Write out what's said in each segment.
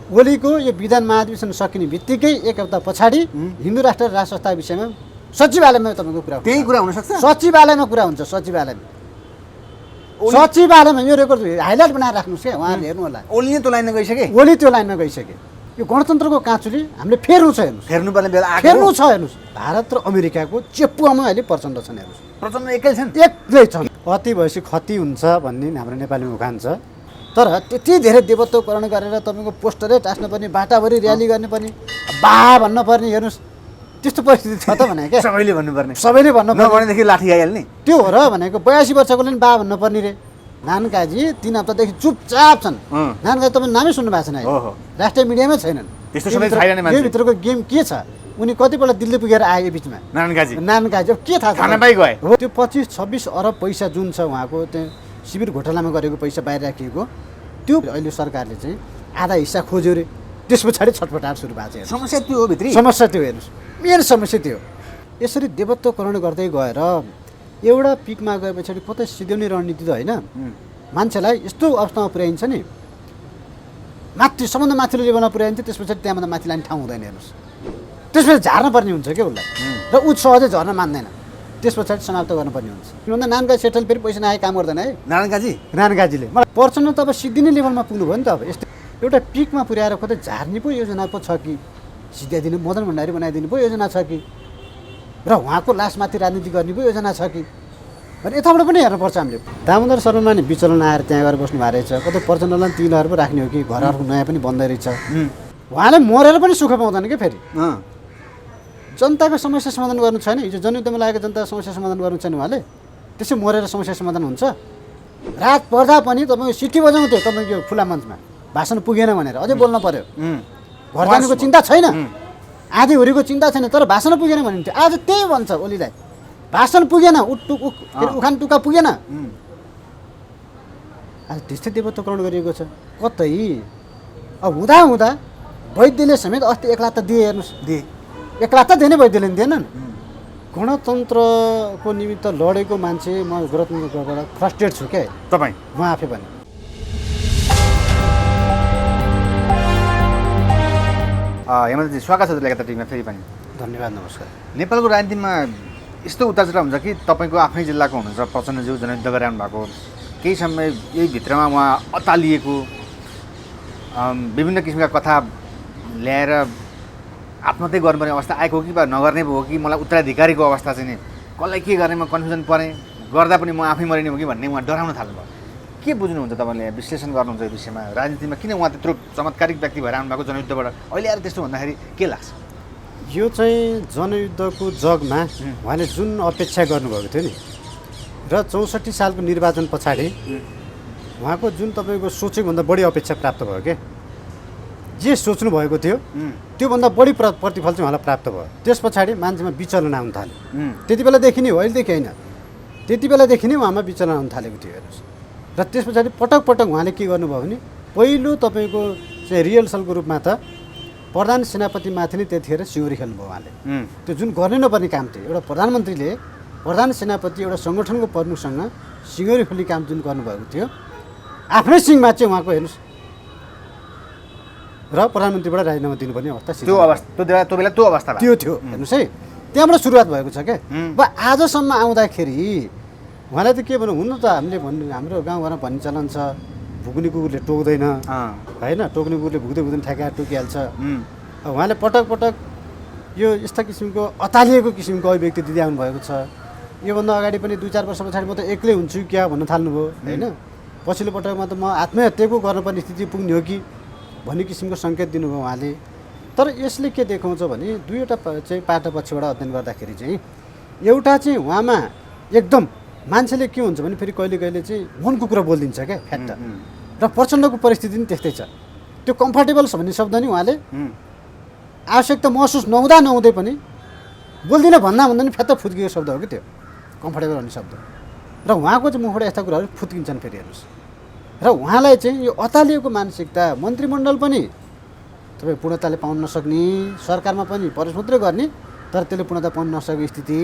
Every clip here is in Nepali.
ओलीको यो विधान महाधिवेशन सकिने बित्तिकै एक हप्ता पछाडि हिन्दू राष्ट्र राज संस्था विषयमा सचिवालयमा तपाईँको कुरा त्यही कुरा हुनसक्छ। सचिवालयमा कुरा हुन्छ। सचिवालयमा यो रेकर्ड हाइलाइट बनाएर राख्नुहोस् क्या, उहाँहरूले हेर्नु होला। ओलीले त्यो लाइनमा गइसके, ओली त्यो लाइनमा गइसके। यो गणतन्त्रको काँचुली हामीले फेर्नु छ, हेर्नुहोस् फेर्नुपर्ने बेला आएको। फेर्नु छ, हेर्नुहोस् भारत र अमेरिकाको चेपुवामा अहिले प्रचण्ड छन्, हेर्नुहोस् प्रचण्ड एक्लै छन्। एक्लै छन्। कति भएपछि खती हुन्छ भन्ने हाम्रो नेपालीमा उखान छ। तर त्यति धेरै देवत्वकरण गरेर तपाईँको पोस्टरै टाँस्नुपर्ने, बाटाभरि र्याली गर्नुपर्ने, बा भन्नुपर्ने, हेर्नुहोस् त्यस्तो परिस्थिति छ त भने क्या। सबैले भन्नुपर्ने, सबैले भन्नुपर्ने, नभनेदेखि लाठी आइहाल्ने। त्यो हो र भनेको। 82 वर्षकोले नि बा भन्नुपर्ने रे। नानकाजी 3 हप्तादेखि चुपचाप छन्। नानकाजी तपाईँ नामै सुन्नु भएको छैन, राष्ट्रिय मिडियामै छैनन्। त्यस्तो सबै छैन मान्छे। यो भित्रको गेम के छ? उनी कतिपल्ट दिल्ली पुगेर आए बिचमा नानकाजी अब के थाहा छ? खाना पाइ गए हो। त्यो 25-26 अरब पैसा जुन छ उहाँको त्यहाँ शिविर घोटालामा गरेको पैसा बाहिर राखिएको, त्यो अहिले सरकारले चाहिँ आधा हिस्सा खोज्यो रे। त्यस पछाडि छटपटाट सुरु भएको छ। समस्या त्यो हो भित्री, समस्या त्यो हेर्नुहोस्, मेन समस्या त्यो। यसरी देवत्वकरण गर्दै गएर एउटा पिकमा गए पछाडि कतै सिध्याउने रणनीति त होइन। मान्छेलाई यस्तो अवस्थामा पुर्याइन्छ नि, माथि सबभन्दा माथिल्लो लेभलमा पुर्याइन्छ, त्यस पछाडि त्यहाँभन्दा माथि लाने ठाउँ हुँदैन, हेर्नुहोस्। त्यसपछि झार्न पर्ने हुन्छ क्या उसलाई, र ऊ सहजै झर्न मान्दैन। त्यस पछाडि समाप्त गर्नुपर्ने हुन्छ। किनभने नानकाजी सेटल फेरि पैसा नआए काम गर्दैन है नानकाजीले। मलाई प्रचण्ड त अब सिद्धिने लेभलमा पुग्नुभयो नि त। अब यस्तो एउटा पिकमा पुर्याएर कतै झार्ने पो योजना पो छ कि, सिध्याइदिनु मदन भण्डारी बनाइदिनु पो योजना छ कि, र उहाँको लासमाथि राजनीति गर्ने पो योजना छ कि, अनि यताबाट पनि हेर्नुपर्छ हामीले। दामोदर शर्मा नि विचलन आएर त्यहाँ गएर बस्नु भएको रहेछ। कतै प्रचण्डलाई 3 लहर पो राख्ने हो कि, घरहरूको नयाँ पनि बन्दै रहेछ। उहाँले मरेर पनि सुख पाउँदैन क्या। फेरि जनताको समस्या समाधान गर्नु छैन। हिजो जनयुद्धमा लागेको जनताको समस्या समाधान गर्नु छैन उहाँले, त्यसै मरेर समस्या समाधान हुन्छ? रात पर्दा पनि तपाईँको सिटी बजाउँथ्यो तपाईँको यो खुला मञ्चमा, भाषण पुगेन भनेर अझै बोल्न पर्यो। घर जानुको चिन्ता छैन, आधी हुरीको चिन्ता छैन, तर भाषण पुगेन भनिन्थ्यो। आज त्यही भन्छ ओलीलाई, भाषण पुगेन, उखान टुक्का पुगेन। आज त्यस्तै देवत्वकरण गरिएको छ कतै। अब हुँदा हुँदा वैद्यले समेत अस्ति 1 लाख त दिए, हेर्नुहोस्, 1 लाख त दिने वैद्यले दिएनन्। गणतन्त्रको निमित्त लडेको मान्छे म गणतन्त्रबाट फ्रस्ट्रेट छु क्या तपाईँ, म आफै पनि। हेमन्तजी स्वागत छ तपाईँलाई टिममा फेरि पनि। धन्यवाद, नमस्कार। नेपालको राजनीतिमा यस्तो उतारचढाव हुन्छ कि तपाईँको आफ्नै जिल्लाको हुनुहुन्छ प्रचण्डज्यू, जनयुद्ध गरिरहनु भएको, केही समय यही भित्रमा उहाँ अतालिएको, विभिन्न किसिमका कथा ल्याएर आत्महत्या गर्नुपर्ने अवस्था आएको कि, नगर्ने भयो कि, मलाई उत्तराधिकारीको अवस्था चाहिँ नि कसलाई के गर्ने म कन्फ्युजन परेँ, गर्दा पनि म आफै मरिने हो कि भन्ने उहाँ डराउन थाल्नुभयो। के बुझ्नुहुन्छ तपाईँले, विश्लेषण गर्नुहुन्छ यो विषयमा? राजनीतिमा किन उहाँ त्यत्रो चमत्कारिक व्यक्ति भएर आउनुभएको जनयुद्धबाट, अहिले आएर त्यस्तो भन्दाखेरि के लाग्छ? यो चाहिँ जनयुद्धको जगमा उहाँले जुन अपेक्षा गर्नुभएको थियो नि, र 64 सालको निर्वाचन पछाडि उहाँको जुन तपाईँको सोचेभन्दा बढी अपेक्षा प्राप्त भयो क्या। जे सोच्नु भएको थियो त्योभन्दा बढी प्रतिफल चाहिँ उहाँलाई प्राप्त भयो। त्यस पछाडि मान्छेमा विचलन आउन थाल्यो। त्यति बेलादेखि नै हो, अहिलेदेखि होइन, त्यति बेलादेखि नै उहाँमा विचलन आउन थालेको थियो, हेर्नुहोस्। र त्यस पछाडि पटक पटक उहाँले के गर्नुभयो भने, पहिलो तपाईँको चाहिँ रिहर्सलको रूपमा त प्रधान सेनापतिमाथि नै त्यतिखेर सिउँरी खेल्नुभयो उहाँले। त्यो जुन गर्नै नपर्ने काम थियो, एउटा प्रधानमन्त्रीले प्रधान सेनापति एउटा सङ्गठनको प्रमुखसँग सिउँरी खेल्ने काम जुन गर्नुभएको थियो, आफ्नै सिङमा चाहिँ उहाँको हेर्नुहोस्, र प्रधानमन्त्रीबाट राजीनामा दिनुपर्ने अवस्था त्यो अवस्था त्यो थियो, हेर्नुहोस् है। त्यहाँबाट सुरुवात भएको छ क्या। अब आजसम्म आउँदाखेरि उहाँलाई त के भन्नु, हुनु त हामीले भन्नु, हाम्रो गाउँघरमा भन्ने चलन छ, भुक्ने कुकुरले टोक्दैन होइन, टोक्ने कुकुरले भुक्दै ठ्याक्का टोकिहाल्छ। उहाँले पटक पटक यो यस्ता किसिमको अतालिएको किसिमको अभिव्यक्ति दिँदै आउनुभएको छ। योभन्दा अगाडि पनि 2-4 वर्ष पछाडि म त एक्लै हुन्छु क्या भन्न थाल्नुभयो होइन। पछिल्लो पटकमा त म आत्महत्याको गर्नुपर्ने स्थिति पुग्ने हो कि भन्ने किसिमको सङ्केत दिनुभयो उहाँले। तर यसले के देखाउँछ भने, दुईवटा चाहिँ पाटो पछिबाट अध्ययन गर्दाखेरि चाहिँ एउटा चाहिँ उहाँमा एकदम मान्छेले के हुन्छ भने फेरि कहिले कहिले चाहिँ मनको कुरा बोलिदिन्छ क्या फ्याट्ट, र प्रचण्डको परिस्थिति पनि त्यस्तै छ। त्यो कम्फर्टेबल छ भन्ने शब्द नि उहाँले आवश्यकता महसुस नहुँदै पनि बोल्दिनँ भन्दा नि फ्यात्त फुत्किएको शब्द हो कि त्यो कम्फर्टेबल भन्ने शब्द। र उहाँको चाहिँ मुखबाट यस्ता कुराहरू फुत्किन्छन् फेरि, हेर्नुहोस्। र उहाँलाई चाहिँ यो अतालिएको मानसिकता, मन्त्रीमण्डल पनि तपाईँ पूर्णताले पाउन नसक्ने, सरकारमा पनि प्रवेश मात्रै गर्ने तर त्यसले पूर्णता पाउन नसकेको स्थिति,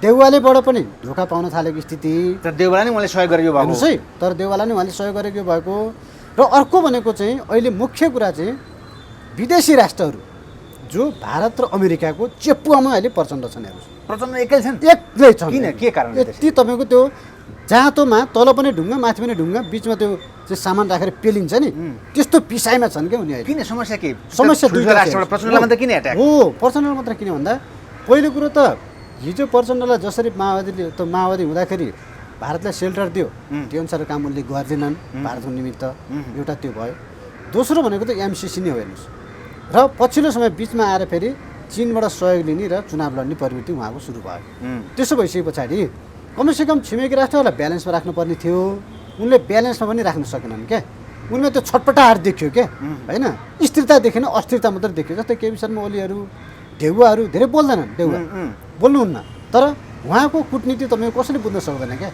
देउवालेबाट पनि धोका पाउन थालेको स्थिति। तर देउवालाई नै उहाँले सहयोग गरेको भएको हेर्नुहोस् है, तर देउवालाई नै उहाँले सहयोग गरेको भएको। र अर्को भनेको चाहिँ अहिले मुख्य कुरा चाहिँ विदेशी राष्ट्रहरू जो भारत र अमेरिकाको चेपुवामा अहिले प्रचण्ड छन् हेर्नुहोस्, प्रचण्ड एक्लै छन्। एक्लै छन्। किन? के कारणले यति तपाईँको त्यो जाँतोमा तल पनि ढुङ्गा माथि पनि ढुङ्गा बिचमा त्यो चाहिँ सामान राखेर पेलिन्छ नि, त्यस्तो पिसाइमा छन् क्या उनी अहिले। किन समस्या के? समस्या ठुलो राष्ट्रबाट प्रचण्डलाई मात्रै किन एट्याक? हो, प्रचण्डलाई मात्र किन भन्दा पहिलो कुरो त हिजो प्रचण्डलाई जसरी माओवादी हुँदाखेरि भारतलाई सेल्टर दियो, त्यो अनुसार काम उनले गर्दैनन् भारतको निमित्त, एउटा त्यो भयो। दोस्रो भनेको त एमसिसी नै हो हेर्नुहोस्। र पछिल्लो समय बिचमा आएर फेरि चीनबाट सहयोग लिने र चुनाव लड्ने प्रवृत्ति उहाँको सुरु भयो। त्यसो भइसके पछाडि कमसेकम छिमेकी राष्ट्रहरूलाई ब्यालेन्समा राख्नुपर्ने थियो, उनले ब्यालेन्समा पनि राख्न सकेनन् क्या। उनले त्यो छटपटाहट देख्यो क्या, होइन, स्थिरता देखेन, अस्थिरता मात्रै देख्यो। जस्तै केपी शर्मा ओलीहरू, देउवाहरू धेरै बोल्दैनन्, देउवा बोल्नुहुन्न, तर उहाँको कुटनीति तपाईँको कसैले बुझ्न सक्दैन क्या।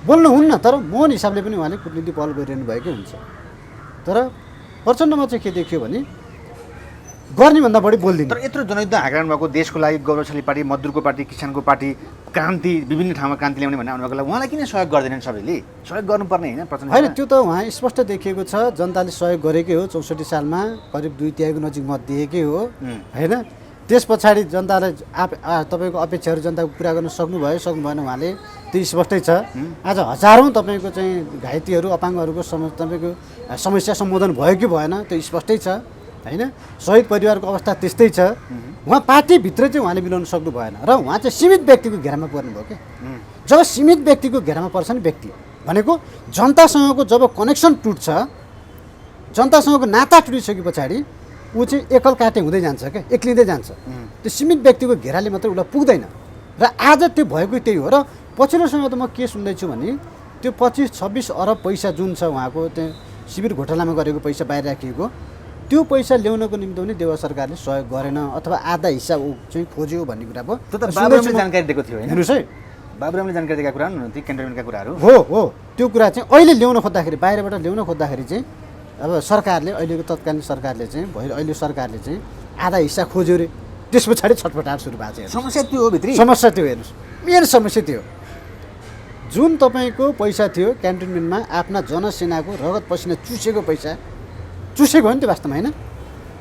बोल्नुहुन्न तर मौन हिसाबले पनि उहाँले कुटनीति पहल गरिरहनु भएकै हुन्छ। तर प्रचण्डमा चाहिँ के देखियो भने गर्ने भन्दा बढी बोल्दिन। तर यत्रो जनयुद्ध हाँक्राउनु भएको, देशको लागि गौरवशाली पार्टी, मजदुरको पार्टी, किसानको पार्टी, क्रान्ति, विभिन्न ठाउँमा क्रान्ति ल्याउने भन्ने आउनुभएको बेला उहाँलाई किन सहयोग गर्दैनन् सबैले? सहयोग गर्नुपर्ने होइन प्रचण्ड? होइन, त्यो त उहाँ स्पष्ट देखिएको छ, जनताले सहयोग गरेकै हो। 64 सालमा करिब 2/3 नजिक मत दिएकै हो, होइन। त्यस पछाडि जनतालाई तपाईँको अपेक्षाहरू जनताको पुरा गर्न सक्नुभयो सक्नु भएन उहाँले, त्यो स्पष्टै छ। आज हजारौँ तपाईँको चाहिँ घाइतेहरू अपाङ्गहरूको तपाईँको समस्या सम्बोधन भयो कि भएन त्यो स्पष्टै छ, होइन। शहीद परिवारको अवस्था त्यस्तै छ। उहाँ पार्टीभित्र चाहिँ उहाँले मिलाउन सक्नु भएन र उहाँ चाहिँ सीमित व्यक्तिको घेरामा पर्नुभयो क्या। जब सीमित व्यक्तिको घेरामा पर्छ नि व्यक्ति भनेको जनतासँगको जब कनेक्सन टुट्छ, जनतासँगको नाता टुटिसके पछाडि ऊ चाहिँ एकल काटे हुँदै जान्छ क्या, एक्लिँदै जान्छ। त्यो सीमित व्यक्तिको घेराले मात्रै उसलाई पुग्दैन र आज त्यो भएको त्यही हो। र पछिल्लो समय त म के सुन्दैछु भने त्यो 25-26 अरब पैसा जुन छ उहाँको त्यहाँ शिविर घोटालामा गरेको पैसा बाहिर राखिएको, त्यो पैसा ल्याउनको निम्ति पनि देवा सरकारले सहयोग गरेन अथवा आधा हिस्सा ऊ चाहिँ खोज्यो भन्ने कुरा भयो। त्यो त बाबुरामले जानकारी दिएको थियो होइन? हेर्नुहोस् है, बाबुरामले जानकारी दिएका कुरा ती क्यान्टनमेन्टका कुराहरू हो। त्यो कुरा चाहिँ अहिले ल्याउन खोज्दाखेरि, बाहिरबाट ल्याउन खोज्दाखेरि चाहिँ अब सरकारले, अहिलेको तत्कालीन सरकारले चाहिँ अहिले सरकारले चाहिँ आधा हिस्सा खोज्यो रे, त्यस पछाडि छटपटाहट सुरु भएको छ। समस्या त्यो हो भित्री, समस्या त्यो हेर्नुहोस्, मेन समस्या त्यो जुन तपाईँको पैसा थियो क्यान्टोनमेन्टमा आफ्ना जनसेनाको रगत पसिना चुसेको पैसा, चुसेको हो नि त्यो वास्तवमा, होइन।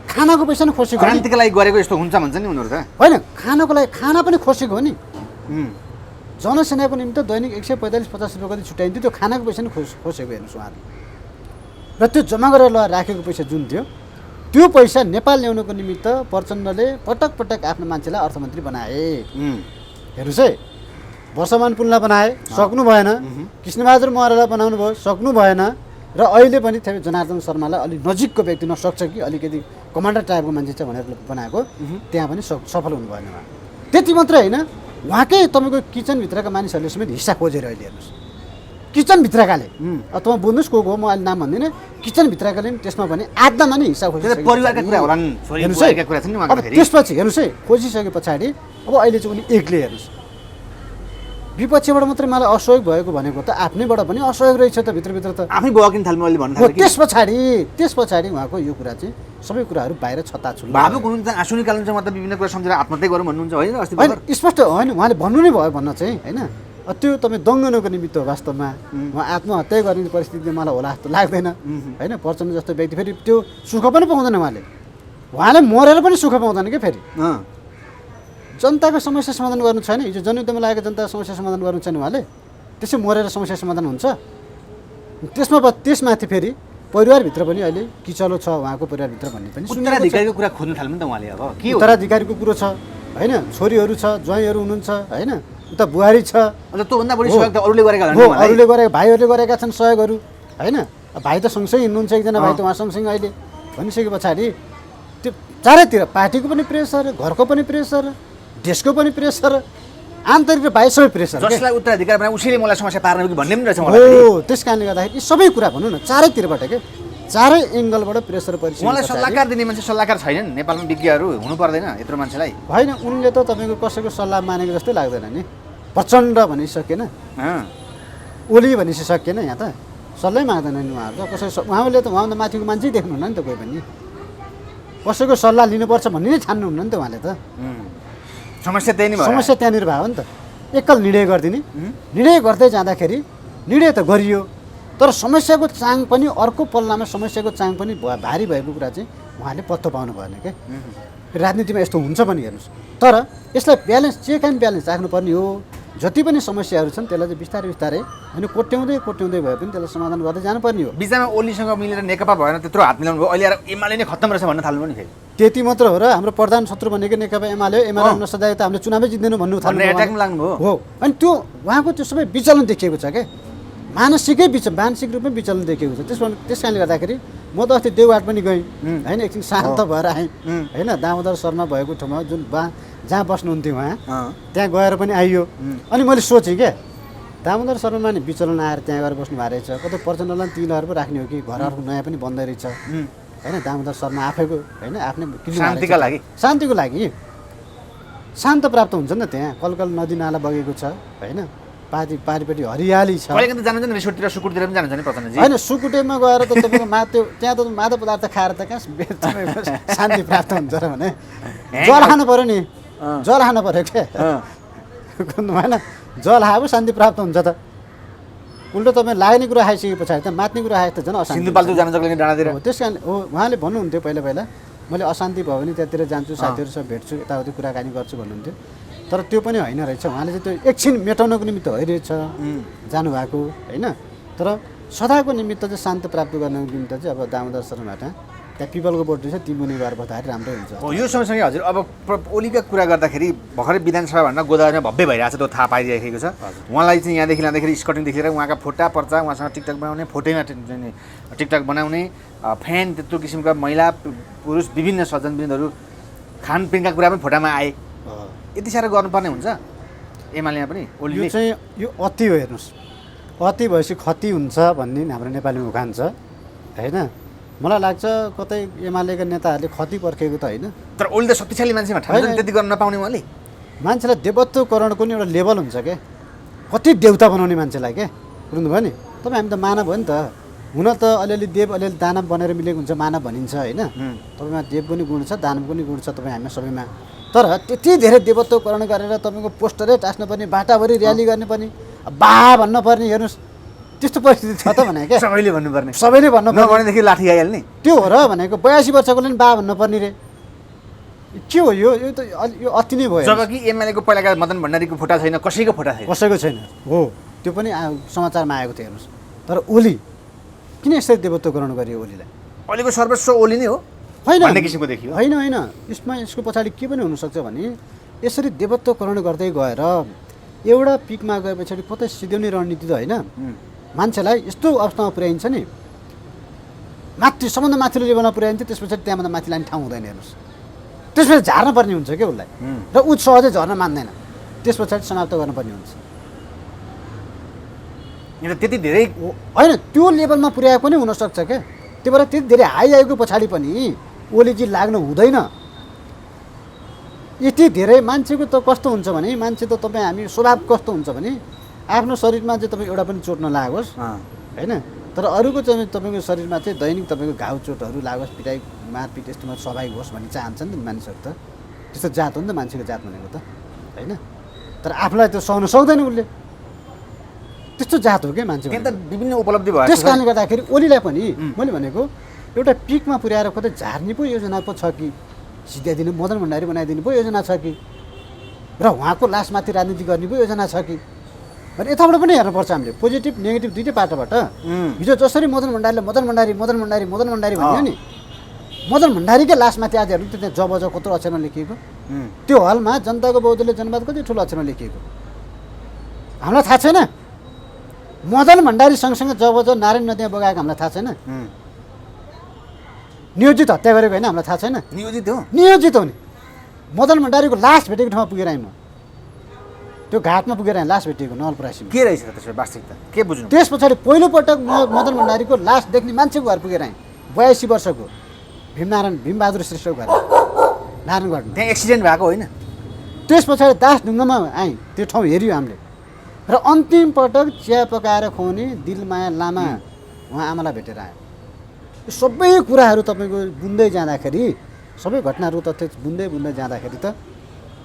खानाको पैसा नि खोसेको, क्रान्तिको लागि गरेको यस्तो हुन्छ भन्छ नि उनीहरू त, होइन। खानाको लागि खाना पनि खोसेको हो नि। जनसेनाको निम्ति दैनिक 145-50 रुपियाँ कति छुट्याइन्थ्यो, त्यो खानाको पैसा नि खोसेको हेर्नुहोस् उहाँले। र त्यो जम्मा गरेर राखेको पैसा जुन थियो, त्यो पैसा नेपाल ल्याउनको निमित्त प्रचण्डले पटक पटक आफ्नो मान्छेलाई अर्थमन्त्री बनाए। हेर्नुहोस् है, वर्षमान पुनलाई बनाए, सक्नु भएन। कृष्णबहादुर महरालाई बनाउनु भयो, सक्नु भएन। र अहिले पनि जनार्दन शर्मालाई अलिक नजिकको व्यक्ति नसक्छ कि अलिकति कमान्डर टाइपको मान्छे छ भनेर बनाएको, त्यहाँ पनि सफल हुनु भएन उहाँ। त्यति मात्रै होइन, उहाँकै तपाईँको किचनभित्रका मानिसहरूले समेत हिस्सा खोजेर अहिले हेर्नुहोस्, किचनभित्रकाले, तपाईँ बुझ्नुहोस् को हो, म अहिले नाम भन्दिनँ, किचनभित्रकाले पनि त्यसमा भने आधामा नि हिस्सा खोजिसके परिवारका कुरा होला नि, छोरीका कुरा छन् नि उहाँको फेरि। त्यसपछि हेर्नुहोस् है, खोजिसके पछाडि अब अहिले चाहिँ उनी एक्लै हेर्नुहोस्, विपक्षबाट मात्रै मलाई असहयोग भएको भनेको त आफ्नैबाट पनि असहयोग रहेछ त, भित्रभित्र त आफै बकिन थाल्नु अहिले भन्नु थाल्यो। त्यस पछाडि उहाँको यो कुरा चाहिँ सबै कुराहरू बाहिर छताछुल्लो भावुक हुनुहुन्छ, आँसु निकाल्नुहुन्छ, मतलब विभिन्न कुरा सम्झेर आत्महत्या गरौँ भन्नुहुन्छ होइन? अस्ति होइन, स्पष्ट होइन, उहाँले भन्नु नै भयो भन्न चाहिँ, होइन। त्यो तपाईँ दङ्गनको निमित्त हो वास्तवमा, उहाँ आत्महत्या गर्ने परिस्थिति मलाई होला जस्तो लाग्दैन, होइन। प्रचण्ड जस्तो व्यक्ति फेरि त्यो सुख पनि पाउँदैन उहाँले मरेर पनि सुख पाउँदैन क्या फेरि। जनताको समस्या समाधान गर्नु छैन, हिजो जनयुद्धमा लागेको जनताको समस्या समाधान गर्नु छैन उहाँले, त्यसै मरेर समस्या समाधान हुन्छ? त्यसमाथि फेरि परिवारभित्र पनि अहिले किचलो छ उहाँको परिवारभित्र भन्ने पनि उत्तराधिकारीको कुरा खोज्नु थाल्नु नि त उहाँले। अब के उत्तराधिकारीको कुरो छ, होइन। छोरीहरू छ, ज्वाइँहरू हुनुहुन्छ, होइन। उता बुहारी छ, अन्त त्योभन्दा बढी सहयोग त अरूले गरेका हो, अरूले गरेका भाइहरूले गरेका छन् सहयोगहरू, होइन। भाइ त सँगसँगै हिँड्नुहुन्छ, एकजना भाइ त उहाँ सँगसँगै अहिले भनिसके पछाडि त्यो चारैतिर पार्टीको पनि प्रेसर, घरको पनि प्रेसर, देशको पनि प्रेसर, आन्तरिक र बाह्य सबै प्रेसर। जसलाई उत्तराधिकार बनाए उसैले मलाई समस्या पार्ने कि भन्ने पनि रहेछ मलाई। हो, त्यस कारणले गर्दाखेरि यी सबै कुरा भनौँ न चारैतिरबाट के, चारै एङ्गलबाट प्रेसर परिसकेको। उहाँलाई सल्लाहकार दिने मान्छे सल्लाहकार छैनन् नेपालमा, विज्ञहरू हुनु पर्दैन यत्रो मान्छेलाई? होइन, उनले त तपाईँको कसैको सल्लाह मानेको जस्तै लाग्दैन नि। प्रचण्ड भनिसकेन, ओली भनिसकेन, यहाँ त सल्लाह माग्दैन नि उहाँहरू त। उहाँले त उहाँभन्दा माथिको मान्छे देख्नुहुन्न नि त, कोही पनि कसैको सल्लाह लिनुपर्छ भन्ने नै ठान्नुहुन्न नि त उहाँले त। समस्या त्यही नै भयो, समस्या त्यहाँनिर भयो नि त। एकल निर्णय गरिदिने, निर्णय गर्दै जाँदाखेरि निर्णय त गरियो, तर समस्याको चाङ पनि अर्को पल्लामा समस्याको चाङ पनि भारी भएको कुरा चाहिँ उहाँले पत्तो पाउनु भएन क्या राजनीतिमा यस्तो हुन्छ पनि हेर्नुहोस् तर यसलाई ब्यालेन्स चेक एन्ड ब्यालेन्स राख्नुपर्ने हो जति पनि समस्याहरू छन् त्यसलाई चाहिँ बिस्तारै बिस्तारै होइन कोट्याउँदै भए पनि त्यसलाई समाधान गर्दै जानुपर्ने हो बिचमा ओलीसँग मिलेर नेकपा भएन त्यत्रो हात मिलाउनु भयो अहिले आएर एमाले नै खत्तम रहेछ भन्न थाल्नु पनि फेरि त्यति मात्र हो र हाम्रो प्रधान शत्रु भनेको नेकपा एमाले एमाले नसदाय त हामीले चुनावै जित्दैनौँ भन्नु थाल्नु एट्याकमा लाग्नुभयो हो अनि त्यो उहाँको त्यो सबै विचलन देखिएको छ क्या मानसिक रूपमै विचलन देखिएको छ त्यस कारणले गर्दाखेरि म त अस्ति देवघाट पनि गएँ होइन एकछिन शान्त भएर आएँ होइन दामोदर शर्मा भएको ठाउँमा जुन जहाँ बस्नुहुन्थ्यो उहाँ त्यहाँ गएर पनि आइयो अनि मैले सोचेँ क्या दामोदर शर्मा नि विचलन आएर त्यहाँ गएर बस्नु भएको रहेछ कतै प्रचण्डलाई तिनीहरू पो राख्ने हो कि घरहरूको नयाँ पनि बन्दै रहेछ होइन दामोदर शर्मा आफैको होइन आफ्नै शान्तिको लागि शान्त प्राप्त हुन्छ नि त त्यहाँ कलकल नदी नाला बगेको छ होइन पारिपट्टि हरियाली छ होइन सुकुटेमा गएर त तपाईँको त्यहाँ त मादक पदार्थ खाएर त कहाँ शान्ति प्राप्त हुन्छ र भने जल खानु पऱ्यो नि जल खानु पऱ्यो क्या होइन जल खायो शान्ति प्राप्त हुन्छ त उल्टो तपाईँ लाग्ने कुरा खाइसके पछाडि त मात्ने कुरा खाए त झन् अशान्ति त्यस कारण हो उहाँले भन्नुहुन्थ्यो पहिला मैले अशान्ति भयो भने त्यहाँतिर जान्छु साथीहरूसँग भेट्छु यताउति कुराकानी गर्छु भन्नुहुन्थ्यो तर त्यो पनि होइन रहेछ उहाँले चाहिँ त्यो एकछिन मेटाउनको निमित्त भइरहेछ जानुभएको होइन तर सदाको निमित्त चाहिँ शान्ति प्राप्त गर्नको निमित्त चाहिँ अब दामोदर शर्माबाट त्यहाँ पिपलको बोट रहेछ ती मुनि गएर बस्दाखेरि राम्रै हुन्छ यो सँगसँगै हजुर अब ओलीका कुरा गर्दाखेरि भर्खरै विधानसभा भन्दा गोदावरीमा भव्य भइरहेको छ त्यो थाहा पाइरहेको छ उहाँलाई चाहिँ यहाँदेखि लाँदाखेरि स्कटिङदेखि लिएर उहाँका फोटा पर्चा उहाँसँग टिकटक बनाउने फोटोमा टिकटक बनाउने फ्यान त्यत्रो किसिमका महिला पुरुष विभिन्न सज्जनवृन्दहरू खानपिनका कुरा पनि फोटामा आए यति साह्रो गर्नुपर्ने हुन्छ एमालेमा पनि यो चाहिँ यो अति हो हेर्नुहोस् अति भएपछि खती हुन्छ भन्ने हाम्रो नेपालीमा उखान छ होइन मलाई लाग्छ कतै एमालेका नेताहरूले खती पर्खेको त होइन तर ओली त शक्तिशाली मान्छेमा त्यति गर्न नपाउने उहाँले मान्छेलाई देवत्वकरणको नि एउटा लेभल हुन्छ क्या कति देवता बनाउने मान्छेलाई क्या बुझ्नुभयो नि तपाईँ हामी त मानव हो नि त हुन त अलिअलि देव अलिअलि दानव बनेर मिलेको हुन्छ मानव भनिन्छ होइन तपाईँमा देव पनि गुण छ दानव पनि गुण छ तपाईँ हामीमा सबैमा तर त्यति धेरै देवत्वकरण गरेर तपाईँको पोस्टरै टास्नुपर्ने बाटाभरि र्याली गर्नुपर्ने बा भन्नुपर्ने हेर्नुहोस् त्यस्तो परिस्थिति छ त भने क्या सबैले भन्नुपर्ने भनेदेखि लाठी आइहाल्ने त्यो हो र भनेको 82 वर्षकोले नि बा भन्नुपर्ने रे के हो यो त यो अति नै भयो जबकि एमएलएको पहिलाका मदन भण्डारीको फोटा छैन कसैको छैन हो त्यो पनि समाचारमा आएको थियो हेर्नुहोस् तर ओली किन यसरी देवत्वकरण गरियो ओलीलाई अहिलेको सर्वस्व ओली नै हो होइन यसमा यसको पछाडि के पनि हुनसक्छ भने यसरी देवत्वकरण गर्दै गएर एउटा पिकमा गए पछाडि कतै सिध्याउने रणनीति त होइन मान्छेलाई यस्तो अवस्थामा पुर्याइन्छ नि सबभन्दा माथिल्लो लेभलमा पुर्याइन्छ त्यस पछाडि त्यहाँभन्दा माथि लाने ठाउँ हुँदैन हेर्नुहोस् त्यसपछि झार्न पर्ने हुन्छ क्या उसलाई र ऊ सहजै झर्न मान्दैन त्यस पछाडि समाप्त गर्नुपर्ने हुन्छ त्यति धेरै होइन त्यो लेभलमा पुर्याएको पनि हुनसक्छ क्या त्यही भएर त्यति धेरै हाई आएको पछाडि पनि ओलीजी लाग्नु हुँदैन यति धेरै मान्छेको त कस्तो हुन्छ भने मान्छे त तपाईँ हामी स्वभाव कस्तो हुन्छ भने आफ्नो शरीरमा चाहिँ तपाईँ एउटा पनि चोट नलागोस् होइन तर अरूको चाहिँ तपाईँको शरीरमा चाहिँ दैनिक तपाईँको घाउ चोटहरू लागोस् पिटाइ मारपिट यस्तोमा स्वाभाविक होस् भन्ने चाहन्छ नि त मानिसहरू त त्यस्तो जात हो नि त मान्छेको जात भनेको त होइन तर आफूलाई त सहन सक्दैन उसले त्यस्तो जात हो क्या मान्छे विभिन्न उपलब्धि भयो त्यस कारणले गर्दाखेरि ओलीलाई पनि मैले भनेको एउटा पिकमा पुर्याएर कतै झार्ने पो योजना पो छ कि सिध्याइदिनु मदन भण्डारी बनाइदिनु पो योजना छ कि र उहाँको लासमाथि राजनीति गर्ने पो योजना छ कि भने यताबाट पनि हेर्नुपर्छ हामीले पोजिटिभ नेगेटिभ दुइटै पाटोबाट हिजो जसरी मदन भण्डारी भन्यो नि मदन भण्डारीकै लासमाथि आज हेर्नु त्यहाँ जब कत्रो अक्षरमा लेखिएको त्यो हलमा जनताको बहुदलीय जनवाद कति ठुलो अक्षरमा लेखिएको हामीलाई थाहा छैन मदन भण्डारी सँगसँगै जब नारायण नदीमा बगाएको हामीलाई थाहा छैन नियोजित हत्या गरेको होइन हामीलाई थाहा छैन नियोजित हो नि मदन भण्डारीको लास भेटेको ठाउँमा पुगेर आएँ म त्यो घाटमा पुगेर आएँ लास भेटिएको नवलपरासीमा के रहेछ त्यसो वास्तविकता के बुझ्नु त्यस पछाडि पहिलोपटक मदन भण्डारीको लास देख्ने मान्छेको घर पुगेर आएँ 82 वर्षको भीमबहादुर श्रेष्ठको घर नारायणगढमा त्यहाँ एक्सिडेन्ट भएको होइन त्यस पछाडि दासढुङ्गामा आएँ त्यो ठाउँ हेऱ्यो हामीले र अन्तिम पटक चिया पकाएर खुवाउने दिलमाया लामा उहाँ आमालाई भेटेर आयो यो सबै कुराहरू तपाईँको बुन्दै जाँदाखेरि सबै घटनाहरू तथ्य बुन्दै जाँदाखेरि त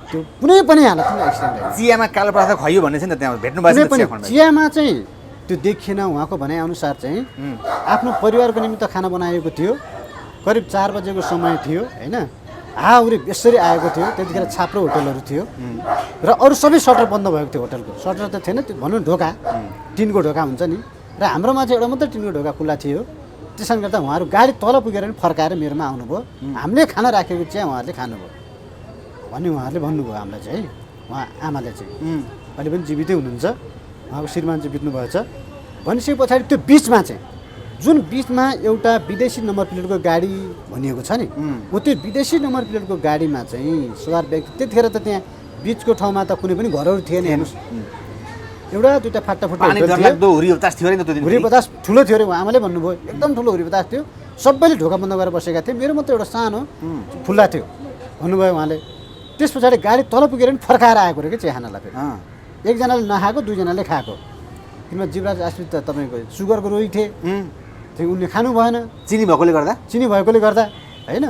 त्यो कुनै पनि हालतमा एक्सिडेन्ट भयो चियामा कालो पदार्थ खुवाइयो भन्ने छ नि त त्यहाँ भेट्नु भएको चियामा चाहिँ त्यो देखिएन उहाँको भनाइअनुसार चाहिँ आफ्नो परिवारको निमित्त खाना बनाएको थियो करिब 4 बजेको समय थियो होइन, हाउरी बेसरी आएको थियो। त्यतिखेर छाप्रो होटलहरू थियो र अरू सबै सटर बन्द भएको थियो। होटलको सटर त थिएन, त्यो भनौँ ढोका, टिनको ढोका हुन्छ नि, र हाम्रोमा चाहिँ एउटा मात्रै टिनको ढोका खुल्ला थियो। त्यसले गर्दा उहाँहरू गाडी तल पुगेर नि फर्काएर मेरोमा आउनुभयो। हामीले खाना राखेको चिया उहाँहरूले खानुभयो भन्ने उहाँहरूले भन्नुभयो हामीलाई चाहिँ है। उहाँ आमाले चाहिँ अहिले पनि जीवितै हुनुहुन्छ, उहाँको श्रीमान चाहिँ बित्नु भएछ। भनिसके पछाडि त्यो बिचमा चाहिँ जुन बिचमा एउटा विदेशी नम्बर प्लेटको गाडी भनिएको छ नि, हो त्यो विदेशी नम्बर प्लेटको गाडीमा चाहिँ सवार व्यक्ति, त्यतिखेर त त्यहाँ बिचको ठाउँमा त कुनै पनि घरहरू थिएन। हेर्नुहोस्, एउटा दुईवटा फाटाफुट्टा हुरी बतास थियो नि त त्यो दिन। हुरी बतास ठुलो थियो अरे, आमाले भन्नुभयो एकदम ठुलो हुरी बतास थियो। सबैले ढोका बन्द गरेर बसेका थिए, मेरो मात्रै एउटा सानो खुल्ला थियो भन्नुभयो उहाँले। त्यस पछाडि गाडी तल पुगेर नि फर्काएर आएको रे कि चिया खानालाई। फेरि एकजनाले नखाएको, दुईजनाले खाएको। किनभने जीवराज आश्रित त तपाईँको सुगरको रोगी थिए, त्यो उनले खानु भएन, चिनी भएकोले गर्दा होइन।